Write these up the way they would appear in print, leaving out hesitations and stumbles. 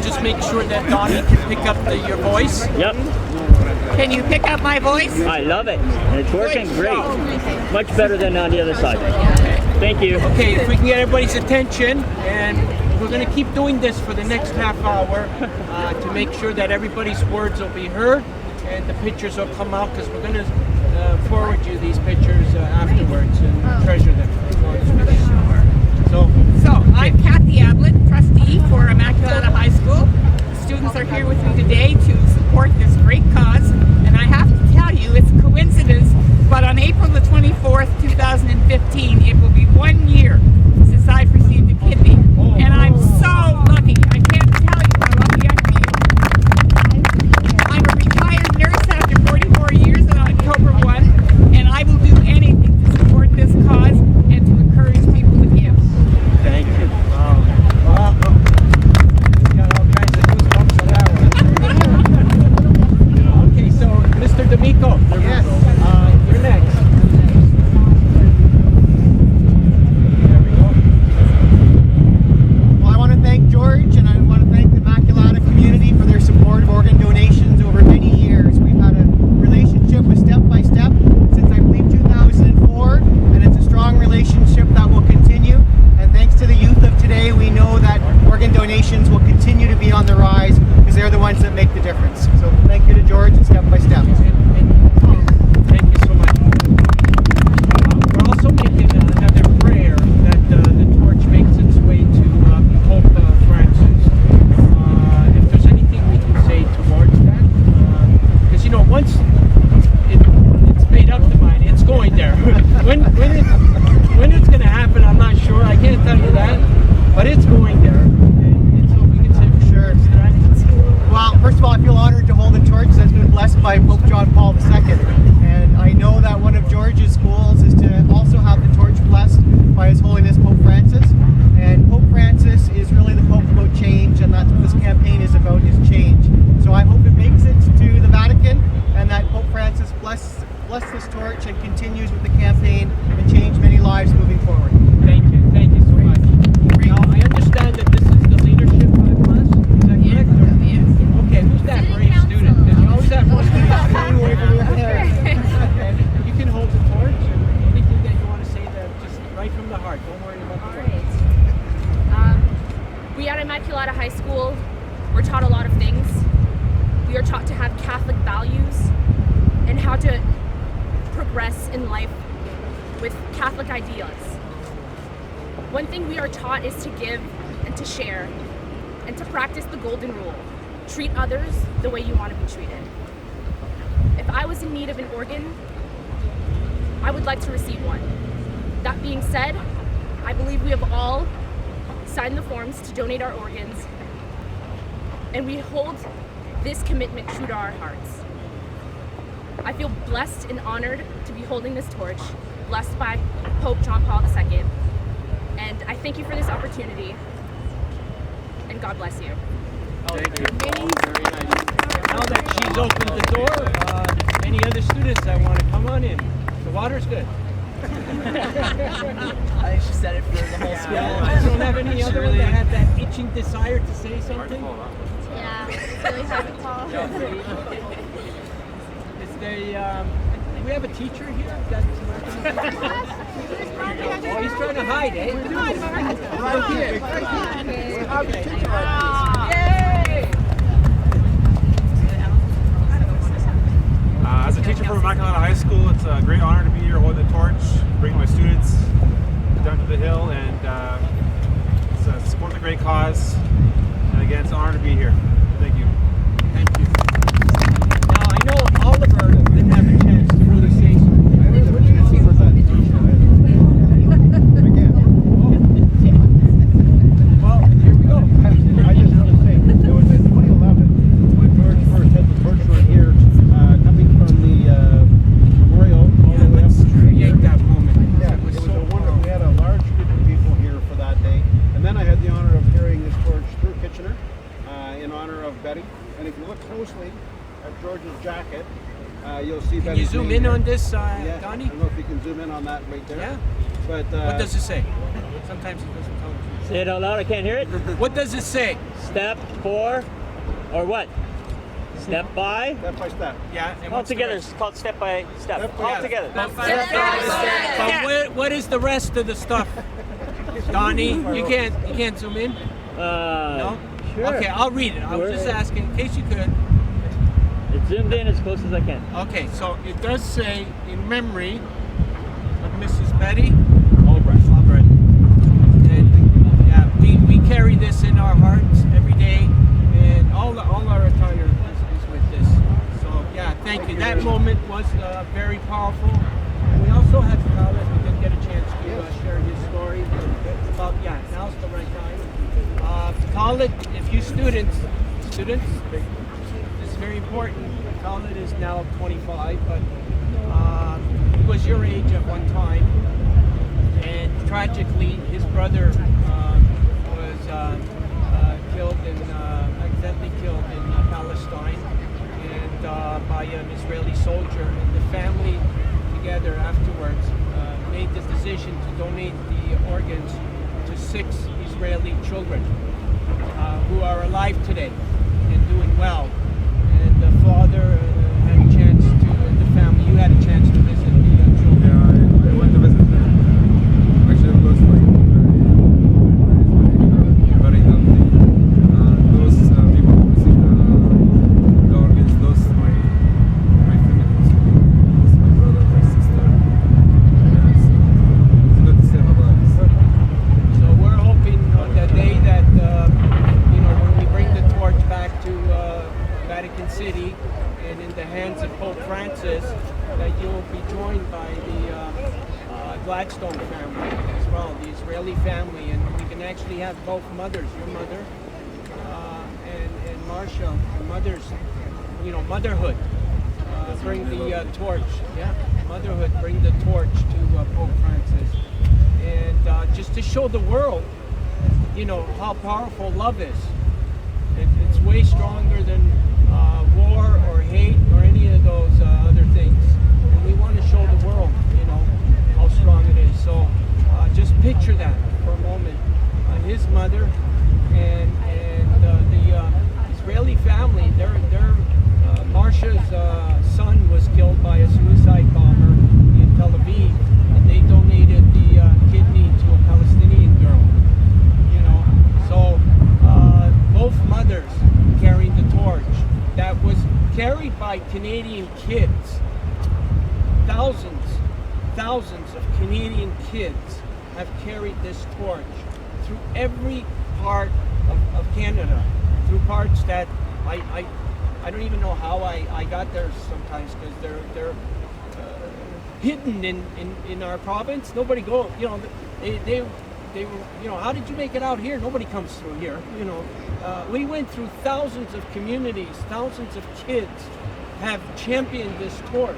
just make sure that Donnie can pick up your voice. Yep. Can you pick up my voice? I love it. And it's working great. Much better than on the other side. Thank you. Okay, if we can get everybody's attention, and we're going to keep doing this for the next half hour to make sure that everybody's words will be heard and the pictures will come out, because we're going to forward you these pictures afterwards and treasure them. So I'm Kathy Ablett, trustee for Immaculata High School. Students are here with me today to support this great cause, and I have to tell you, it's a coincidence, but on April the 24th, 2015, it will be 1 year since I've received a kidney, and I'm so lucky. I can't tell you how lucky I feel. I'm a retired nurse after 44 years on October 1, and I will do anything to support this cause and to encourage people to give. thank you. Wow. Got all kinds of goosebumps on that one. Okay, so Mr. D'Amico, Yes. You're next. There we go. Well, I want to thank George, and I want to thank the Immaculata community for their support of organ donations over many years. We've had a relationship with Step by Step since, I believe, 2004, and it's a strong relationship that will continue. And thanks to the youth of today, we know that organ donations will continue to be on the rise, because they're the ones that make the difference. So thank you to George and Step by Step. Thank you so much. We're also making another prayer that the torch makes its way to Pope Francis. If there's anything we can say towards that, because once it's made up to mine, it's going there. when it's going to happen, I'm not sure. I can't tell you that, but it's going there. And so we can say for sure. Well, first of all, I feel honored to hold a torch that's been blessed by Pope John Paul II. And I know that one of George's goals is to also have the torch blessed by His Holiness Pope Francis. And Pope Francis is really the Pope about change, and that's what this campaign is about, is change. So I hope it makes it to the Vatican, and that Pope Francis bless this torch and continues with the campaign and change many lives moving forward. Thank you so much. Now, I understand that this is the leadership class. Is that correct? Yes. Okay, who's that brave student? Because you always have one student standing away from your hair. And you can hold the torch, and anything that you want to say that just right from the heart. Don't worry about the All torch. right. We at Immaculata High School, we're taught a lot of things. We are taught to have Catholic values and how to progress in life with Catholic ideas. One thing we are taught is to give and to share and to practice the golden rule. Treat others the way you want to be treated. If I was in need of an organ, I would like to receive one. That being said, I believe we have all signed the forms to donate our organs, and we hold this commitment true to our hearts. I feel blessed and honored to be holding this torch, blessed by Pope John Paul II, and I thank you for this opportunity, and God bless you. Thank you. Very nice. Now that she's opened the door, any other students that want to come on in? The water's good. I think she said it for the whole school. You don't have any other one that had that itching desire to say something? Yeah, it's really hard to call. Is there, do we have a teacher here? That's oh, he's trying to hide, eh? Right here. Okay. Yay! As a teacher from Immaculata High School, it's a great honor to be here holding the torch, bringing my students down to the hill, and support the great cause. And again, it's an honor to be here. Thank you. Thank you. Now, I know Oliver didn't have a chance to really say something. Well, here we go. I just want to say, it was in 2011 when George first had the torch right here, coming from the memorial all the way up to Create that moment. Yeah, It was it was so a wonderful. We had a large group of people here for that day, and then I had the honor of carrying this torch through Kitchener in honor of Betty. And if you look closely at George's jacket, you'll see Can Betty's you zoom name in there. on this, Yeah, I Donnie? don't know if you can zoom in on that right there. Yeah. But What does it say? Sometimes it doesn't tell us. Say it out loud. I can't hear it. What does it say? Step 4, or what? Step by. Step by step. Yeah. And All what's the together. rest? It's called step by step. Step by All step. together. But what is the rest of the stuff? Donnie, you can't zoom in. No. Sure. Okay, I'll read it. I was just asking in case you could. It's zoomed in as close as I can. Okay, so it does say in memory of Mrs. Betty Albright. And yeah, we carry this in our hearts every day, and all our attire is with this. So yeah, thank you. That moment was very powerful. And we also had Khaled. We didn't get a chance to share his story about now's the right time. Khaled, if you students, this is very important. Khaled is now 25, but he was your age at one time, and tragically, his brother was accidentally killed in Palestine, and by an Israeli soldier. And the family, together afterwards, made the decision to donate the organs to 6 Israeli children who are alive today and doing well. And the father had a chance to, and the family, you had a chance to visit the children. Yeah, I went to visit them. Actually, it was like very healthy. Those people who received the organs, those my family, those my brother, my sister. Yes. It's good to save a life. So we're hoping on that day that when we bring the torch back to Vatican City and in the hands of Pope Francis, that you'll be joined by the Gladstone family as well, the Israeli family, and we can actually have both mothers, your mother and Marcia, the mothers, motherhood. Bring the torch, motherhood, bring the torch to Pope Francis, and just to show the world, how powerful love is. It's way stronger than war or hate or any of those other things. And we want to show the world, how strong it is. So just picture that for a moment. His mother and the Israeli family, Marcia's son was killed by a suicide bomber in Tel Aviv, and they donated the kidney to a Palestinian girl. So both mothers carrying the torch that was carried by Canadian kids. Thousands of Canadian kids have carried this torch through every part of Canada, through parts that I don't even know how I got there sometimes, because they're hidden in our province. Nobody goes, they were, how did you make it out here? Nobody comes through here, We went through thousands of communities, thousands of kids have championed this torch.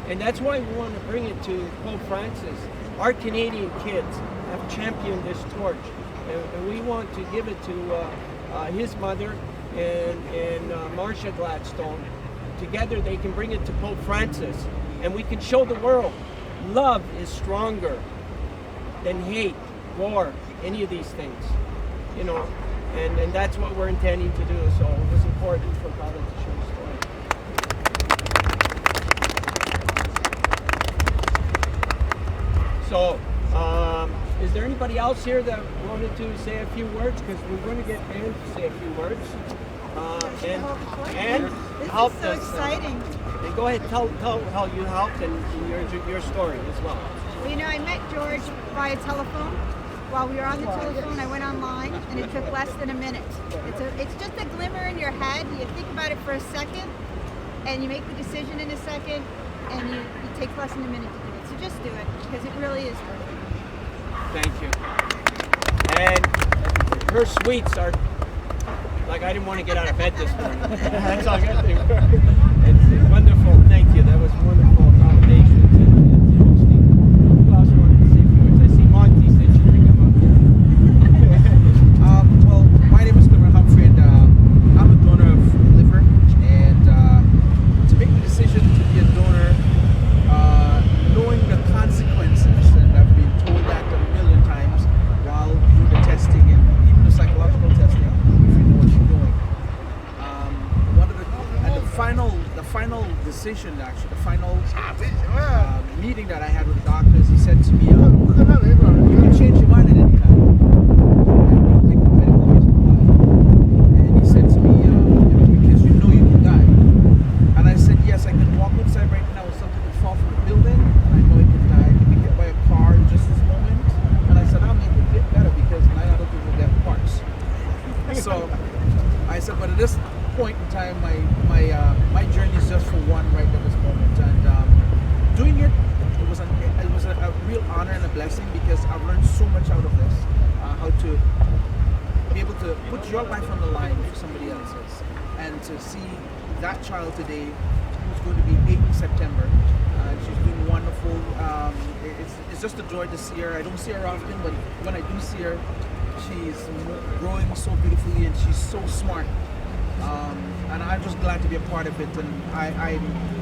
And that's why we want to bring it to Pope Francis. Our Canadian kids have championed this torch. And we want to give it to his mother and Marcia Gladstone. Together they can bring it to Pope Francis. And we can show the world love is stronger than hate, war, any of these things, and that's what we're intending to do. So it was important for Khaled to share the story. So, is there anybody else here that wanted to say a few words? Because we're going to get Anne to say a few words. And help us. This is so exciting. And go ahead, tell how you helped and your story as well. Well, I met George via telephone. While we were on the telephone, I went online, and it took less than a minute. It's just a glimmer in your head. You think about it for a second, and you make the decision in a second, and it takes less than a minute to do it. So just do it, because it really is worth it. Thank you. And her sweets are, like, I didn't want to get out of bed this morning. That's all good. It's wonderful. Thank you. That was wonderful accommodations and hosting. Who else wanted to say a few words? I see Monty said you could come up here. Well, my name is Humphrey, and I'm a donor of liver. And to make the decision to be a donor, knowing the consequences, and I've been told that a million times while doing the testing. recommendation, actually, the final meeting that I had with the doctors. He said to me, "You can change your mind at any time." And he said to me, "Because you know you can die." And I said, "Yes, I can walk outside right now, something could fall from the building, and I know I can die. I can be hit by a car in just this moment." And I said, "I'll make it a bit better because 9 out of 10 will get parts." So I said, but at this point in time, my journey is just for one right at this moment. And doing it was a real honor and a blessing because I've learned so much out of this. How to be able to put your life on the line for somebody else's, and to see that child today, who's going to be 8 in September. She's doing wonderful. It's just a joy to see her. I don't see her often, but when I do see her, she's growing so beautifully and she's so smart. And I'm just glad to be a part of it. And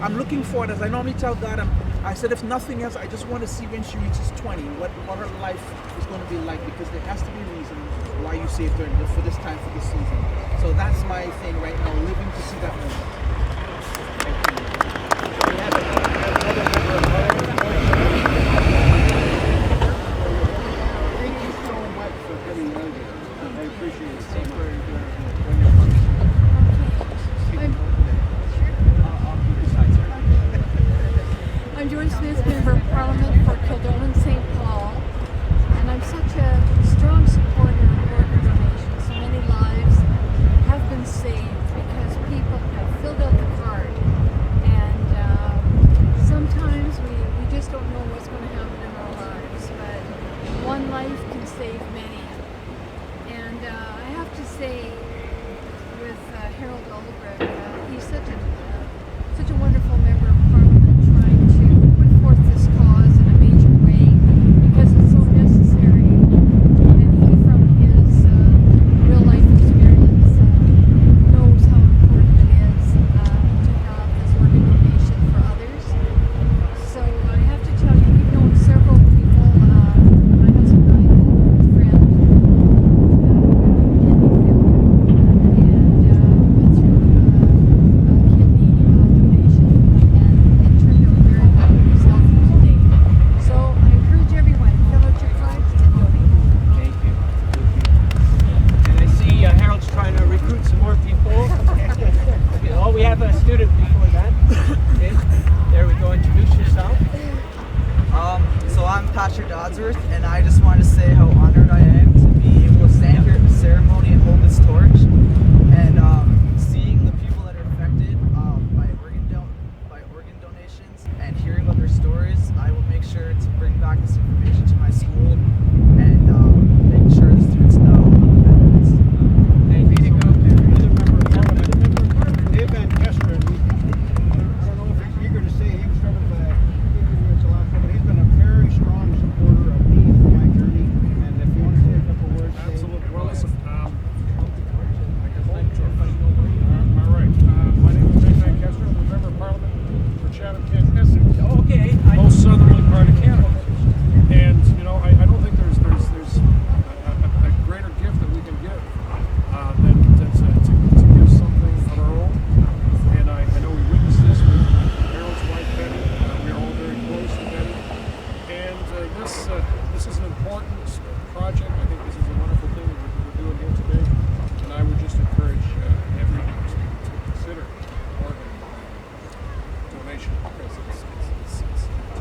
I'm looking forward, as I normally tell God, I said, if nothing else, I just want to see when she reaches 20, what her life is going to be like, because there has to be a reason why you saved her for this time, for this season. So that's my thing right now, living to see that moment. Thank you so much for coming on here. I appreciate it so much. I'm Joyce Smith, Member of Parliament for Kildone and St. Paul, and I'm such a strong supporter of organ donation. So many lives have been saved because people have filled out the card, and sometimes we just don't know what's going to happen in our lives, but one life can save many. And I have to say, with Harold Oliver, he's such a wonderful member of Parliament, trying to put forth this cause in a major way because it's so necessary. And he, from his real life experience, knows how important it is to have this organ donation for others. So I have to tell you, we've known several people. My husband and I had a friend and I just want to say how honored I am to be able to stand here at the ceremony and hold this torch, and seeing the people that are affected by organ donations and hearing about their stories. I will make sure to bring back this information to my school and make sure the students know the benefits. Dave Van Kesteren, I don't know if he's eager to say he was sort of but he's been a very strong supporter of me for my journey. And if you want to say a couple words, absolutely. Well, listen, all right. My name is Dave Van Kesteren. I'm a member of Parliament for Chatham-Kent Essex. Okay. Most southerly part of Canada. And you know, I don't think there's a greater gift that we can give than to give something of our own. And I know we witnessed this with Harold's wife Betty. We're all very close to Betty. And this is an important project. I think this is a wonderful thing that we're doing here today. And I would just encourage everyone to consider organ donation because it's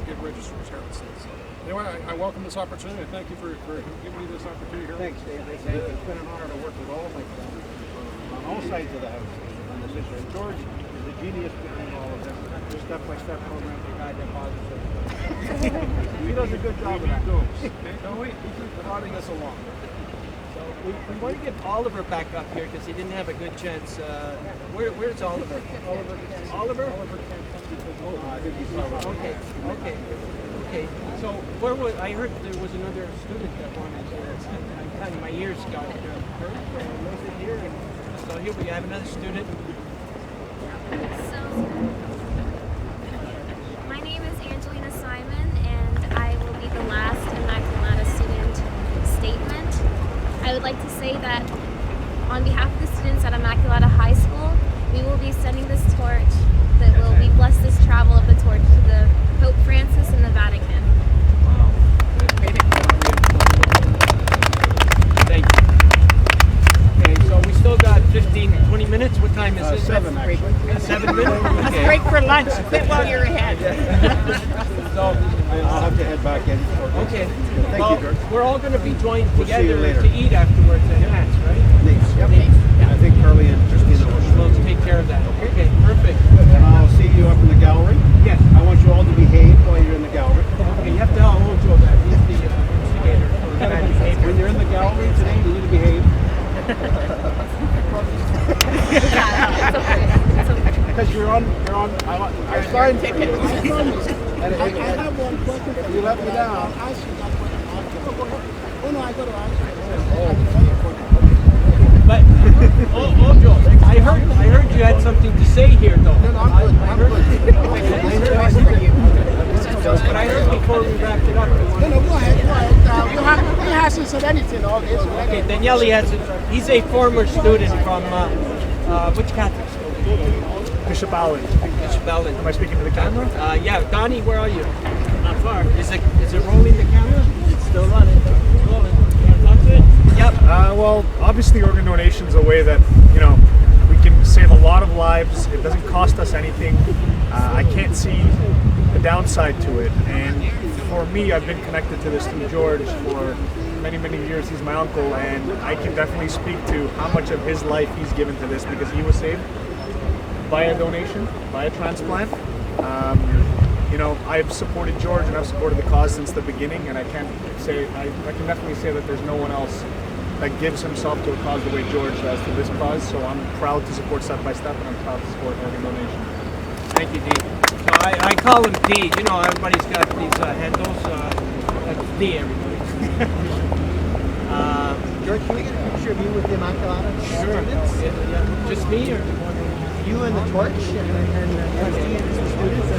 get registered, as Harold said. So anyway, I welcome this opportunity. I thank you for giving me this opportunity here. Thanks, Dave. It's been an honor to work with all my friends on all sides of the house on this issue. And George is a genius behind all of this. The step-by-step program to guide them positive. He does a good job of that. He's prodding us along. So we want to get Oliver back up here because he didn't have a good chance. Where's Oliver? Oliver? I think he's probably Okay. So I heard there was another student that wanted to. Kind of my ears got hurt. Was it here? So here we have another student. So, my name is Angelina Simon, and I will be the last Immaculata student statement. I would like to say that on behalf of the students at Immaculata High School, we will be sending this torch that will be bless this child travel of the torch to the Pope Francis and the Vatican. Wow. Thank you. Okay, so we still got 15, 20 minutes. What time is it? 7 actually. 7 minutes? Let's Okay. break for lunch. Quit while you're ahead. So, I'll have to head back in. okay. Thank Well, you, George. we're all going to be joined We'll see you together later. to eat afterwards at Matt's, right? Thanks. Yep. Yeah. I think Carly and Christina will. Let's take care of that. Okay, perfect. And I'll see you up in the gallery. Yes. I want you all to behave while you're in the gallery. Okay, you have to tell Ojo that he's the instigator for bad behavior. When you're in the gallery today, you need to behave. Because you're on. I signed ticket. I have one question. You let me down. Oh no, I got to ask you. But Ojo, I heard you had something to say here, though. No, I'm good. I'm good. But I heard before we wrapped it up. No, go ahead. He hasn't said anything all this. Okay, Daniele he's a former student from which Catholic school? Bishop Allen. Bishop Allen. Am I speaking to the camera? Yeah, Donnie, where are you? Not far. Is it rolling the camera? It's still running. It's rolling. You want to talk to it? Yep. Well, obviously organ donation is a way that, we can save a lot of lives. It doesn't cost us anything. I can't see the downside to it. And for me, I've been connected to this through George for many, many years. He's my uncle, and I can definitely speak to how much of his life he's given to this because he was saved by a donation, by a transplant. I've supported George and I've supported the cause since the beginning, and I can definitely say that there's no one else that gives himself to a cause the way George does to this cause. So I'm proud to support Step by Step, and I'm proud to support organ donation. Thank you, D. So I call him D. Everybody's got these handles. That's D, everybody. George, can we get a picture of you with the Immaculata? Sure. Yeah. Just me or? You and the torch and the students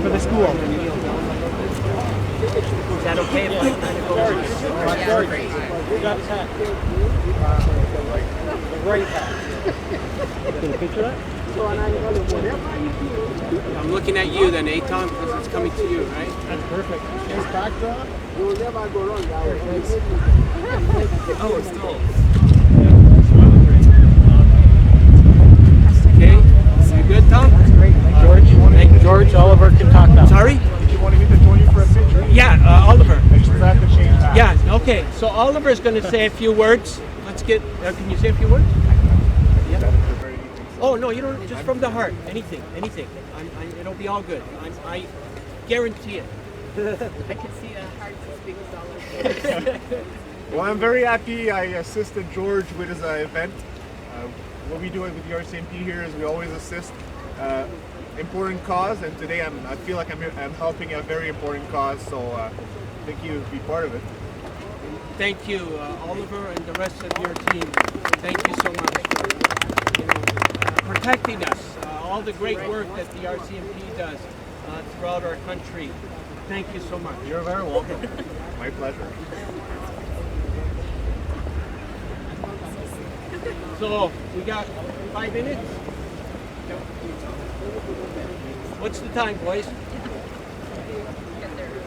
for the school. Is that okay if I kind of go over here? We got his hat. The right hat. Get a picture of that? I'm looking at you then, Eitan, because it's coming to you, right? That's perfect. His backdrop. You will never go wrong, guys. Oh, we're still. Okay. You good, Tom? That's great. George, Oliver can talk now. Sorry? Did you want me to join you for a picture? Yeah, Oliver. I just have to change that. Yeah, okay. So Oliver's going to say a few words. Let's get, can you say a few words? Yeah. Oh, no, you don't, just from the heart. Anything. It'll be all good. I guarantee it. I can see a heart as big as Oliver. Well, I'm very happy I assisted George with his event. What we do with the RCMP here is we always assist important cause, and today I feel like I'm helping a very important cause, so thank you to be part of it. Thank you, Oliver, and the rest of your team. Thank you so much for protecting us. All the great work that the RCMP does throughout our country. Thank you so much. You're very welcome. My pleasure. So we got 5 minutes. What's the time, boys?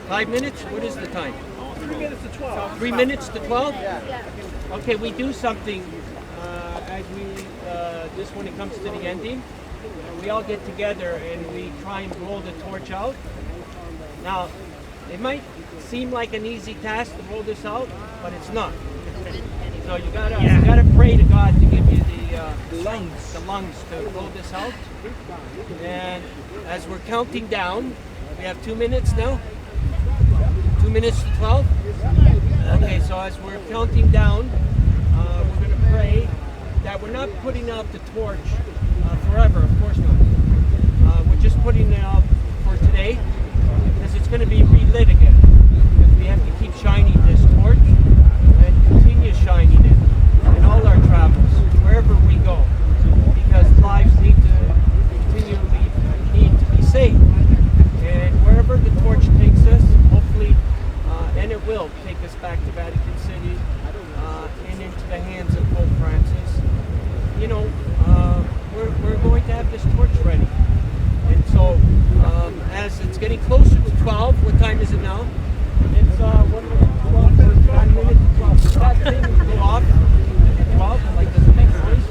5 minutes? What is the time? 3 minutes to 12. 3 minutes to 12? Yeah. Okay, we do something as we just when it comes to the ending. We all get together and we try and roll the torch out. Now, it might seem like an easy task to roll this out, but it's not. So you gotta pray to God to give you the lungs to roll this out. And as we're counting down, we have 2 minutes now. 2 minutes to 12. Okay, so as we're counting down, we're gonna pray that we're not putting out the torch forever. Of course not. We're just putting it out for today because it's going to be relit again. Because we have to keep shining this torch and continue shining it in all our travels, wherever we go, because lives need to be saved. And wherever the torch takes us, hopefully, and it will take us back to Vatican City and into the hands of Pope Francis. We're going to have this torch ready. And so time is it now? It's 1 minute. That thing will go off. 12, like does it make noise?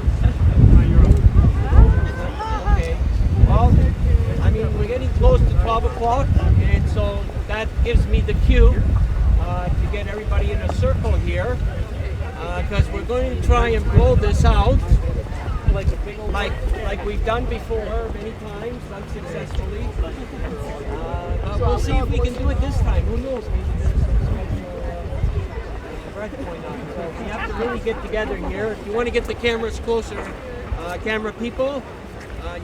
Okay. Well, I mean we're getting close to 12 o'clock, and so that gives me the cue to get everybody in a circle here, because we're going to try and blow this out like we've done before many times, unsuccessfully. But we'll see if we can do it this time. Who knows? Maybe there's some breath going on. So we have to really get together here. If you want to get the cameras closer, camera people,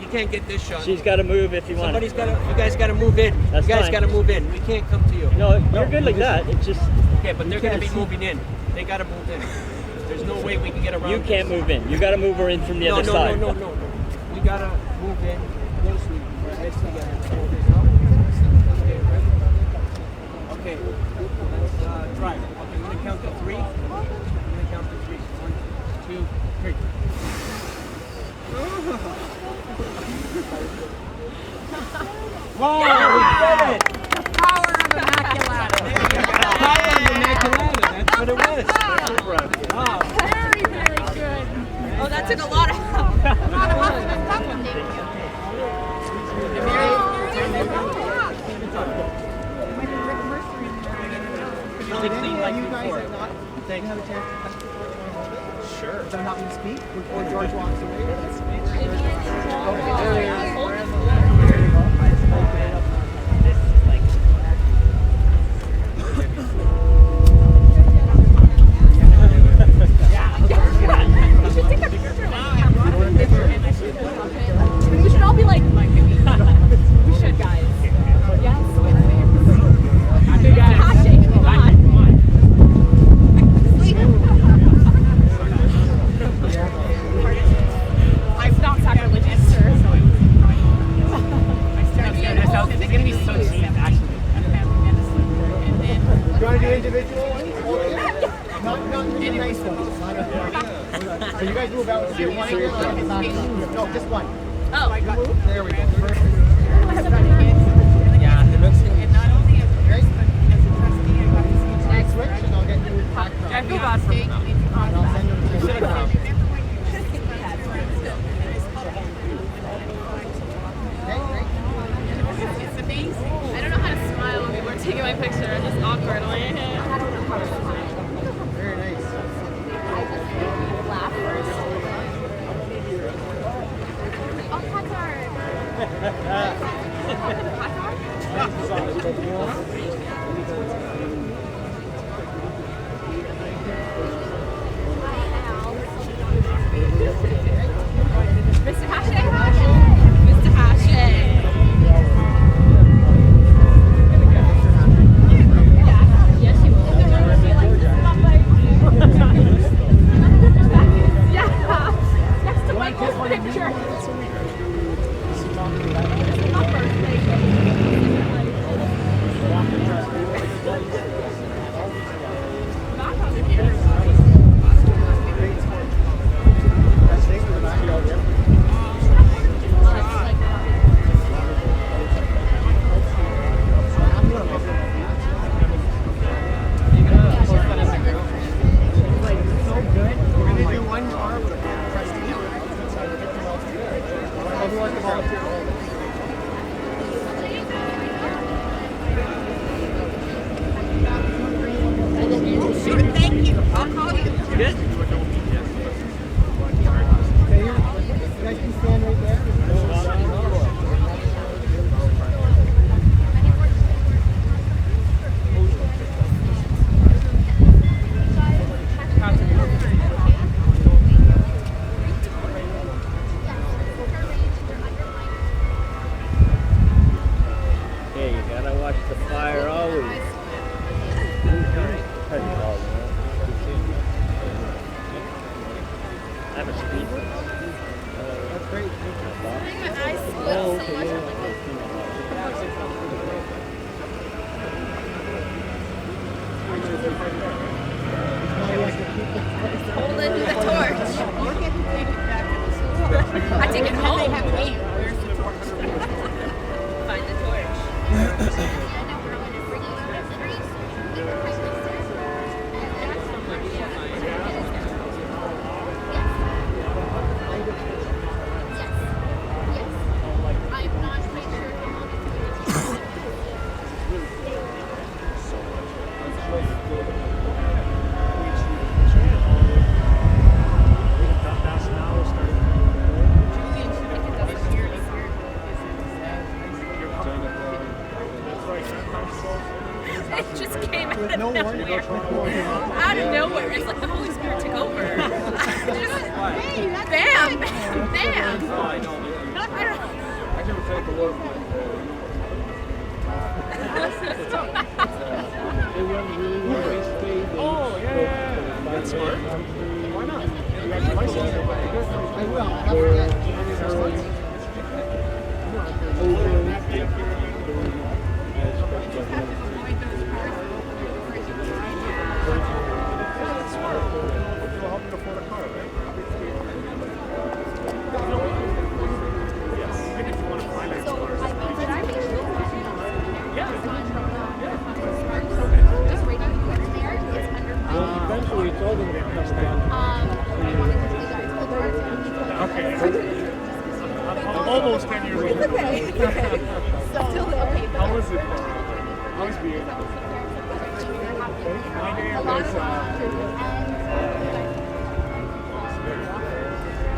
you can't get this shot. She's got to move if you want. Somebody's got to. You guys got to move in. That's you guys fine. got to move in. We can't come to you. No, you're good like that. It's just. Okay, but they're going to be moving in. They got to move in. There's no way we can get around. You can't move in. You got to move her in from the other side. No. We got to move in closely. Our heads together. Okay, let's try. Okay, I'm going to count to 3. I'm going to count to 3. 1, 2, 3. Wow, we did it! Power of Immaculata. Power of Immaculata, that's what it was. Wow. Very, very good. Oh, that took a lot of huffing and puffing. Really clean like before. Thank you. Sure. So not to speak before George walks away. We should all be like, we should, guys. Yes. Come on. It's not sacrilegious, sir. They're going to be so cheap, actually. You want to do individual ones? Not the nice ones. So you guys move out. Do one here? No, just one. Oh. There we go. Yeah, it looks good. And not only as a nurse, but as a trustee, I got to see Next switch, and I'll get you back. I feel bad for them. And I'll send them to you. It's amazing. I don't know how to smile when people are taking my picture. I'm just awkward. I'm like, Very nice. laugh first. Oh, Mr. Hashay? Mr. Hashay. Yes, she will. Yeah. Next to Michael's picture. Thank you. I'll call you. Good? You guys can stand right there. Hey, you gotta watch the fire always. I have a speed. That's great. My eyes split so much. Holding the torch. You get to take it back to the school. I take it home. They have names. Where's the torch? Find the torch. No warning. Out of nowhere, it's like the Holy Spirit took over. Just bam, bam. I never take a look. Oh, yeah. That's smart. Why not? You got your license. I will. Not forget. Eventually, it's all going to come down. Okay. I'm almost 10 years old. It's okay. It's okay. Still there. How was it? How was being? My name is.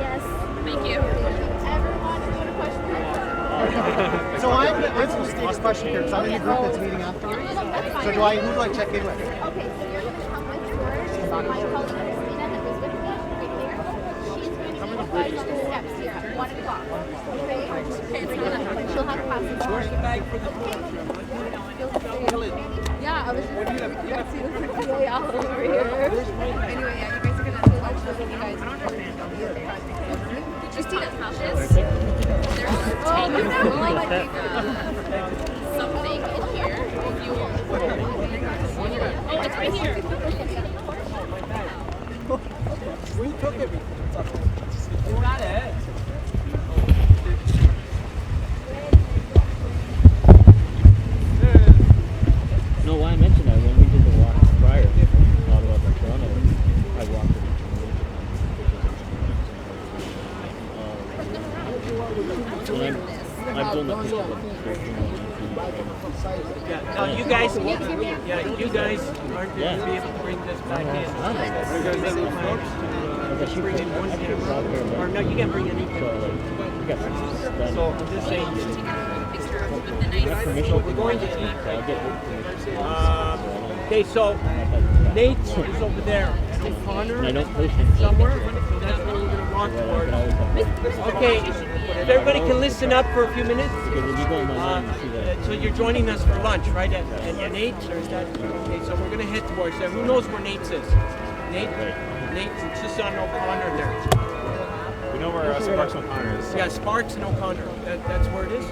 Yes. Thank you. Everyone, do you want a question? So I'm supposed to take this question here because I'm in a group that's meeting after. So who do I check in with? Okay, so you're going to come with George. My colleague Christina that was with me right there. She's going to advise on the steps here at 1 o'clock. Okay? She'll have classes. Where's the bag for the Yeah, I was just going to see the Khaled Yael over here. Anyway, yeah, you guys are going to watch this with you guys. Christina pouches. There's something in here. If you oh, it's right here. We took it. You got it. No, why I mentioned that when we did the walk prior, all about the Toronto, I walked with I've done the Yeah. Now you guys, you guys aren't going to be able to bring this back in. We're going to make plans to bring in one camera. Or no, you can't bring anything. So I'm just saying. So we're going to eat. Okay, so Nate is over there. And O'Connor somewhere. So that's where we're going to walk towards. Okay, if everybody can listen up for a few minutes. So you're joining us for lunch, right? At Nate's, or is that? Okay, so we're going to head towards there. Who knows where Nate's is? Nate? Nate's just on O'Connor there. We know where Sparks and O'Connor is. Yeah, Sparks and O'Connor. That's where it is.